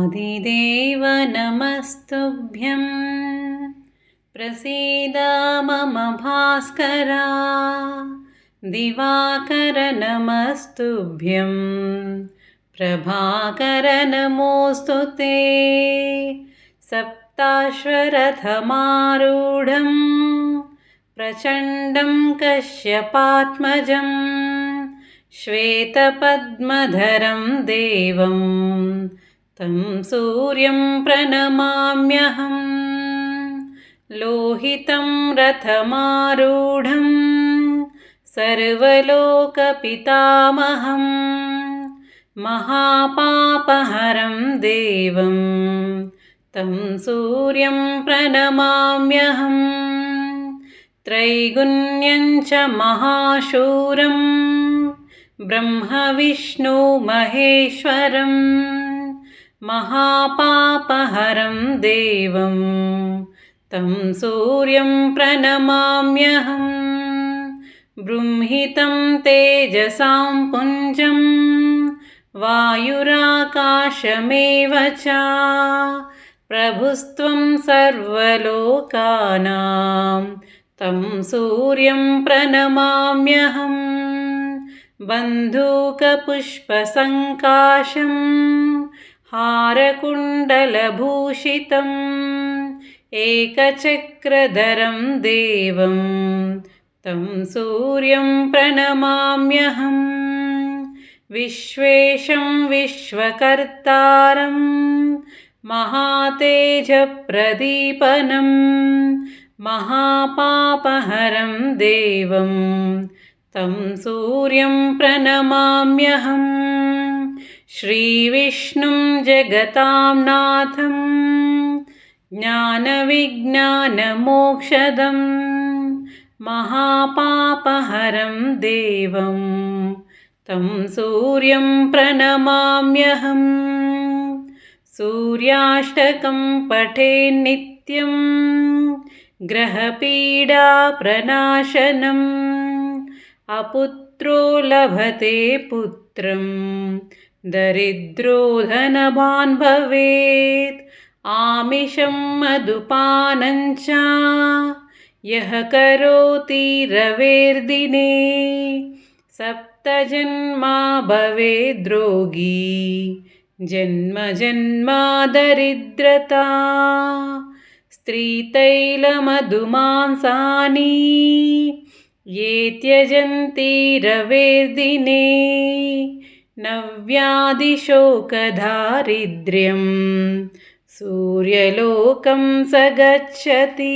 आदिदेव नमस्तुभ्यं प्रसीद मम भास्करा दिवाकर नमस्तुभ्यं प्रभाकर नमोऽस्तु ते सप्ताश्वरथमारूढं प्रचण्डं कश्यपात्मजं श्वेतपद्मधरं देवं तं सूर्यं प्रणमाम्यहं लोहितं रथमारूढं सर्वलोकपितामहं महापापहरं देवं तं सूर्यं प्रणमाम्यहं त्रैगुण्यं च महाशूरं ब्रह्मविष्णु महेश्वरं महापापहरं देवं तं सूर्यं प्रणमाम्यहं बृंहितं तेजसां पुञ्जं वायुराकाशमेव च प्रभुस्त्वं सर्वलोकानां तं सूर्यं प्रणमाम्यहं बन्धूकपुष्पसङ्काशं हारकुण्डलभूषितम् एकचक्रधरं देवं तं सूर्यं प्रणमाम्यहं विश्वेशं विश्वकर्तारं महातेजप्रदीपनं महापापहरं देवं तं सूर्यं प्रणमाम्यहं श्रीविष्णुं जगतां नाथं ज्ञानविज्ञानमोक्षदं महापापहरं देवं तं सूर्यं प्रणमाम्यहं सूर्याष्टकं पठेन्नित्यं ग्रहपीडाप्रणाशनम् अपुत्रो लभते पुत्रं दरिद्रो धनवान् भवेत् आमिषं मधुपानं च यः करोति रवेर्दिने सप्तजन्मा भवेद्रोगी जन्म जन्मा दरिद्रता स्त्रीतैलमधुमांसानि ये त्यजन्ति रवेर्दिने नव्याधिशोकदारिद्र्यं सूर्यलोकं स गच्छति।